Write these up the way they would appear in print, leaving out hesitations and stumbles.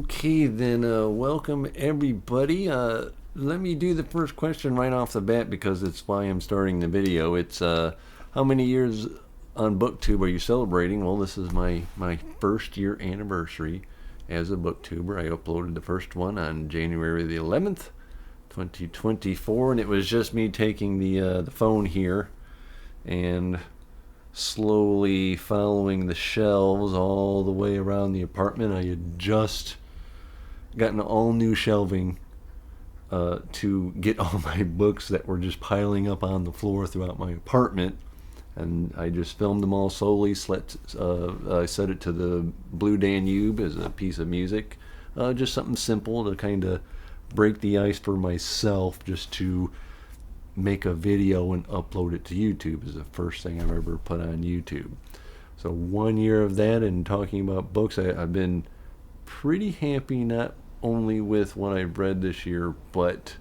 Okay, then welcome everybody. Let me do the first question right off the bat because it's why I'm starting the video. It's how many years on Booktube are you celebrating? Well, this is my first year anniversary as a Booktuber. I uploaded the first one on January the 11th, 2024, and it was just me taking the phone here and slowly following the shelves all the way around the apartment. I had just gotten all new shelving to get all my books that were just piling up on the floor throughout my apartment. And I just filmed them all slowly. I set it to the Blue Danube as a piece of music. Just something simple to kind of break the ice for myself, just to make a video and upload it to YouTube. Is the first thing I've ever put on YouTube. So 1 year of that, and talking about books, I've been pretty happy, not only with what I've read this year, but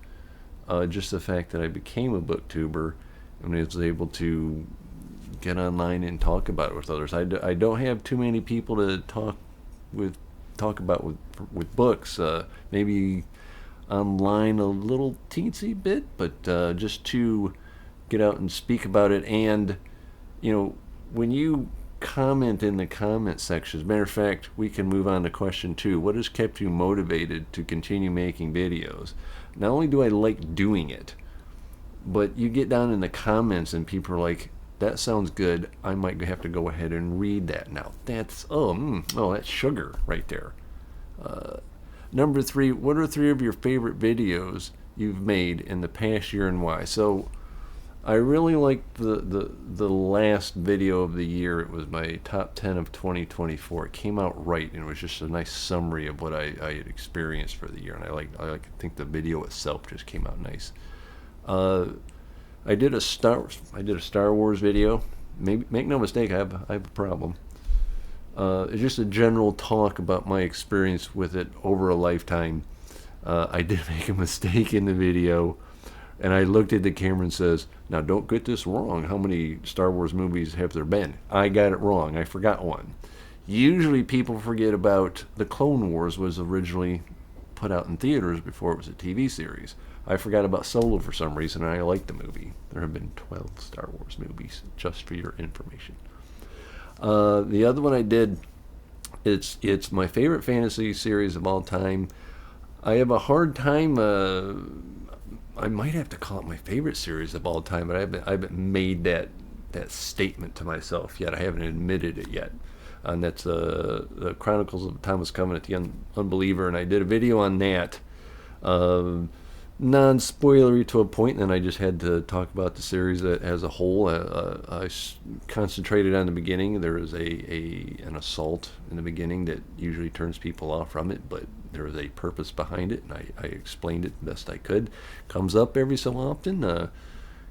just the fact that I became a booktuber and was able to get online and talk about it with others. I don't have too many people to talk about with books. Maybe online a little teensy bit, but just to get out and speak about it. And when you comment in the comment section, as a matter of fact, we can move on to question 2. What has kept you motivated to continue making videos? Not only do I like doing it, but you get down in the comments and people are like, that sounds good, I might have to go ahead and read that now. That's that's sugar right there. Number 3, what are 3 of your favorite videos you've made in the past year and why? So I really liked the last video of the year. It was my top 10 of 2024. It came out right, and it was just a nice summary of what I had experienced for the year. And I think the video itself just came out nice. I did a Star Wars video. Make no mistake, I have a problem. It's just a general talk about my experience with it over a lifetime. I did make a mistake in the video, and I looked at the camera and says, now don't get this wrong. How many Star Wars movies have there been? I got it wrong. I forgot one. Usually people forget about the Clone Wars was originally put out in theaters before it was a TV series. I forgot about Solo for some reason, and I liked the movie. There have been 12 Star Wars movies, just for your information. The other one I did, it's my favorite fantasy series of all time. I have a hard time. I might have to call it my favorite series of all time, but I haven't made that statement to myself yet. I haven't admitted it yet, and that's the Chronicles of Thomas Covenant, the Unbeliever, and I did a video on that. Non-spoilery to a point, and then I just had to talk about the series as a whole. I concentrated on the beginning. There is an assault in the beginning that usually turns people off from it, but there is a purpose behind it, and I explained it the best I could. Comes up every so often.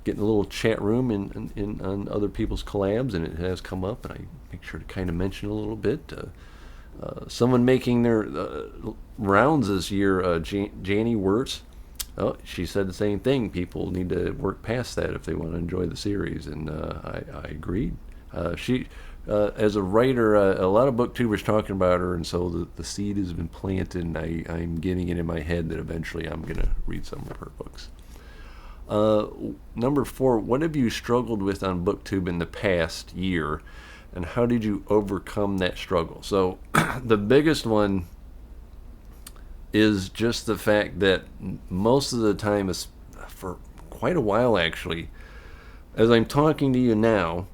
Get in a little chat room in on other people's collabs, and it has come up, and I make sure to kind of mention a little bit. Someone making their rounds this year, Janie Wirtz. Oh, she said the same thing. People need to work past that if they want to enjoy the series, and I agreed. She, as a writer, a lot of booktubers talking about her, and so the seed has been planted, and I'm getting it in my head that eventually I'm going to read some of her books. Number 4, what have you struggled with on Booktube in the past year, and how did you overcome that struggle? So the biggest one is just the fact that most of the time, is for quite a while actually, as I'm talking to you now,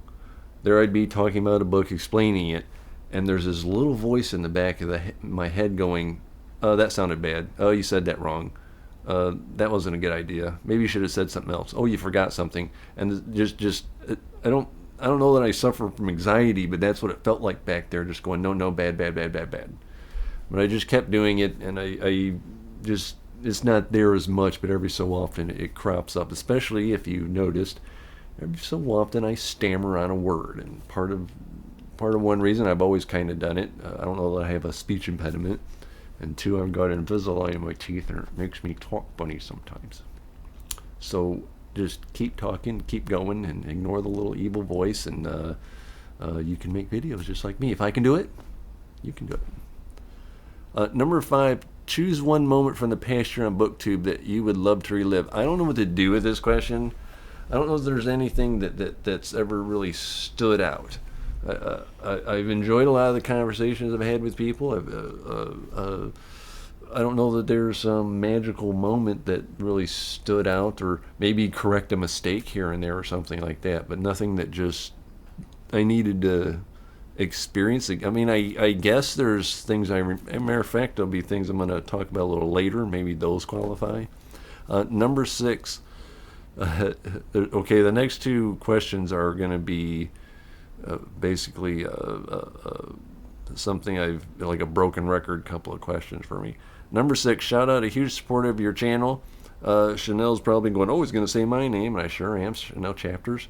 there I'd be talking about a book, explaining it, and there's this little voice in the back of my head going, oh, that sounded bad. Oh, you said that wrong. That wasn't a good idea. Maybe you should have said something else. Oh, you forgot something. And just I don't know that I suffer from anxiety, but that's what it felt like back there, just going, no, bad. But I just kept doing it, and I just, it's not there as much, but every so often it crops up, especially if you noticed, every so often I stammer on a word. And part of one reason I've always kind of done it, I don't know that I have a speech impediment, and 2, I've got Invisalign in my teeth, and it makes me talk funny sometimes. So just keep talking, keep going, and ignore the little evil voice, and you can make videos just like me. If I can do it, you can do it. Number 5, choose one moment from the past year on Booktube that you would love to relive. I don't know what to do with this question. I don't know if there's anything that's ever really stood out. I've enjoyed a lot of the conversations I've had with people. I don't know that there's some magical moment that really stood out, or maybe correct a mistake here and there or something like that, but nothing that just I needed to experience. I mean, I guess there's things as a matter of fact, there'll be things I'm going to talk about a little later. Maybe those qualify. Number 6. Okay, the next 2 questions are going to be basically something like a broken record couple of questions for me. Number 6, shout out, a huge supporter of your channel. Chanel's probably going, oh, he's going to say my name, and I sure am, Chanel Chapters.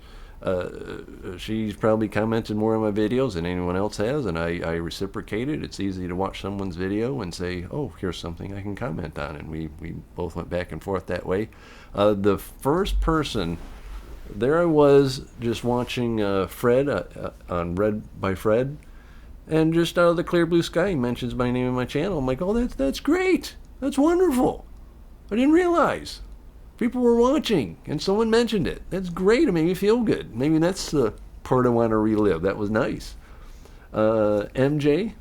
She's probably commented more on my videos than anyone else has, and I reciprocated. It's easy to watch someone's video and say, oh, here's something I can comment on, and we both went back and forth that way. The first person, there I was just watching Fred on Read by Fred, and just out of the clear blue sky he mentions my name in my channel. I'm like, oh, that's great, that's wonderful. I didn't realize people were watching and someone mentioned it. That's great. It made me feel good. Maybe that's the part I want to relive. That was nice. MJ,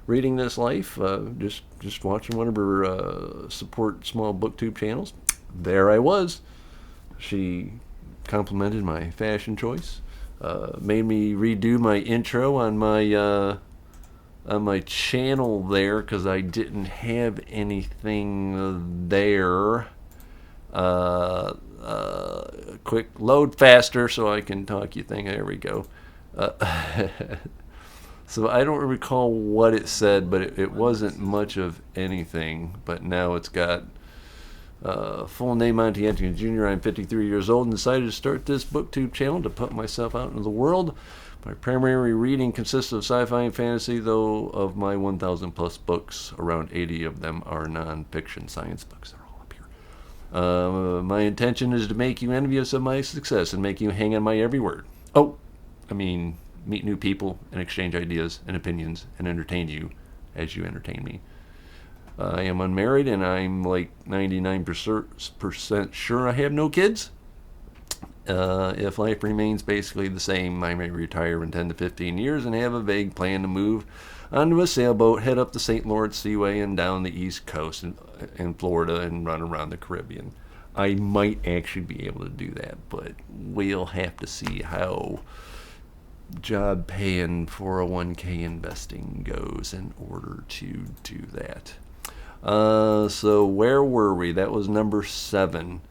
Reading This Life, just watching one of her support small booktube channels. There I was. She complimented my fashion choice. Made me redo my intro on my channel there because I didn't have anything there. Quick load faster so I can talk you thing. There we go. So I don't recall what it said, but it wasn't much of anything. But now it's got full name, Monty Anthony Jr. I'm 53 years old and decided to start this booktube channel to put myself out into the world. My primary reading consists of sci-fi and fantasy, though of my 1,000 plus books, around 80 of them are non-fiction science books. They're all up here. My intention is to make you envious of my success and make you hang on my every word. Oh, I mean, meet new people and exchange ideas and opinions and entertain you as you entertain me. I am unmarried and I'm like 99% sure I have no kids. If life remains basically the same, I may retire in 10 to 15 years and have a vague plan to move onto a sailboat, head up the St. Lawrence Seaway and down the East Coast in Florida and run around the Caribbean. I might actually be able to do that, but we'll have to see how job paying 401k investing goes in order to do that. So where were we? That was number 7.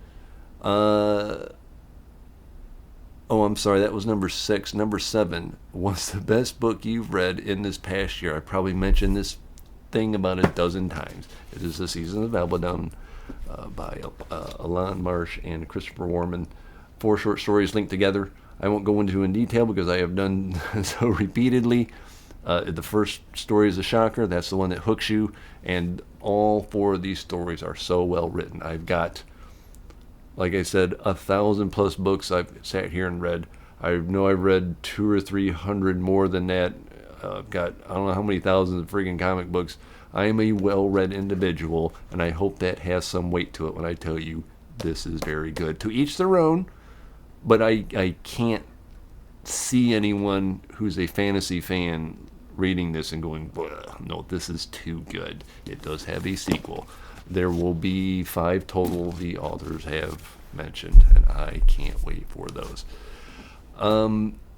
Oh, I'm sorry, that was number 6. Number 7, what's the best book you've read in this past year? I probably mentioned this thing about a dozen times. It is The Seasons of Abaddon by Alan Marsh and Christopher Warman. 4 short stories linked together. I won't go into in detail because I have done so repeatedly. The first story is a shocker. That's the one that hooks you. And all 4 of these stories are so well written. I've got, like I said, 1,000 plus books I've sat here and read. I know I've read 200 or 300 more than that. I've got, I don't know how many thousands of friggin' comic books. I am a well-read individual, and I hope that has some weight to it when I tell you this is very good. To each their own, but I can't see anyone who's a fantasy fan reading this and going, no, this is too good. It does have a sequel. There will be 5 total the authors have mentioned, and I can't wait for those.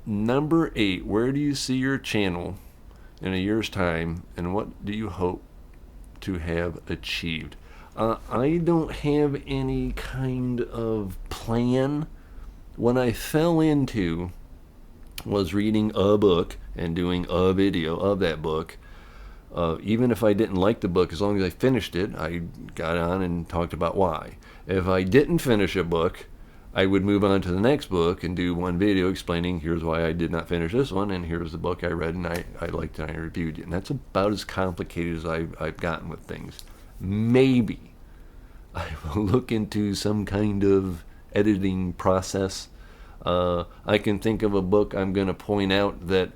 Number 8, where do you see your channel in a year's time, and what do you hope to have achieved? I don't have any kind of plan. What I fell into was reading a book and doing a video of that book. Even if I didn't like the book, as long as I finished it, I got on and talked about why. If I didn't finish a book, I would move on to the next book and do one video explaining here's why I did not finish this one, and here's the book I read and I liked and I reviewed it. And that's about as complicated as I've gotten with things. Maybe I will look into some kind of editing process. I can think of a book I'm going to point out that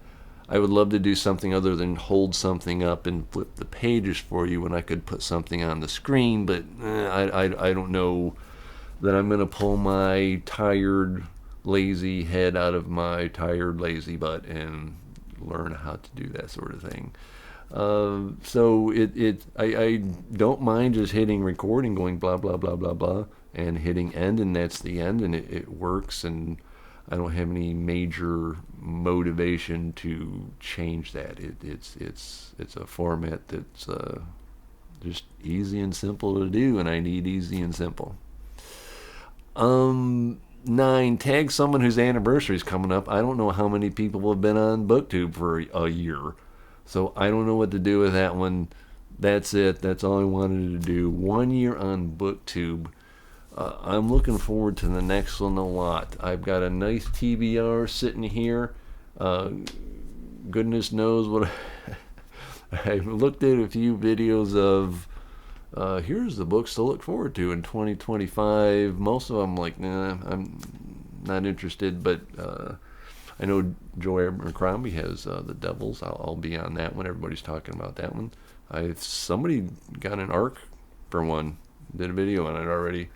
I would love to do something other than hold something up and flip the pages for you when I could put something on the screen, but I don't know that I'm going to pull my tired, lazy head out of my tired, lazy butt and learn how to do that sort of thing. So I don't mind just hitting record and going blah, blah, blah, blah, blah, and hitting end, and that's the end, and it works, and I don't have any major motivation to change that. It's a format that's just easy and simple to do, and I need easy and simple. 9, tag someone whose anniversary is coming up. I don't know how many people have been on Booktube for a year, so I don't know what to do with that one. That's it. That's all I wanted to do. 1 year on Booktube. I'm looking forward to the next one a lot. I've got a nice TBR sitting here. Goodness knows what I've looked at a few videos of. Here's the books to look forward to in 2025. Most of them, like, nah, I'm not interested. But I know Joe Abercrombie has The Devils. I'll be on that one. Everybody's talking about that one. Somebody got an arc for one. Did a video on it already.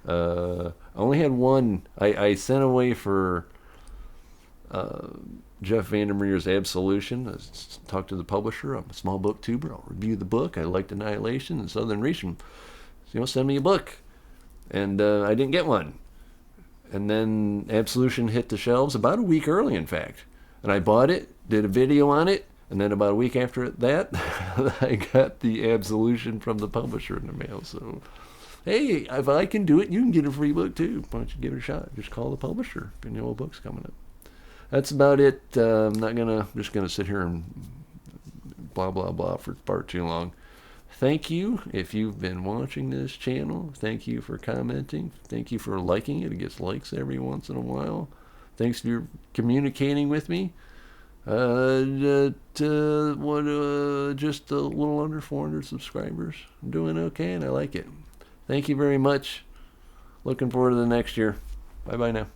I only had one. I sent away for Jeff Vandermeer's Absolution. I talked to the publisher. I'm a small booktuber. I'll review the book. I liked Annihilation and Southern Reach. Send me a book. And I didn't get one. And then Absolution hit the shelves about a week early, in fact. And I bought it, did a video on it, and then about a week after that, I got the Absolution from the publisher in the mail. So, hey, if I can do it, you can get a free book too. Why don't you give it a shot? Just call the publisher if you know a book's coming up. That's about it. I'm just gonna sit here and blah blah blah for far too long. Thank you if you've been watching this channel. Thank you for commenting. Thank you for liking it. It gets likes every once in a while. Thanks for communicating with me. Just a little under 400 subscribers. I'm doing okay, and I like it. Thank you very much. Looking forward to the next year. Bye bye now.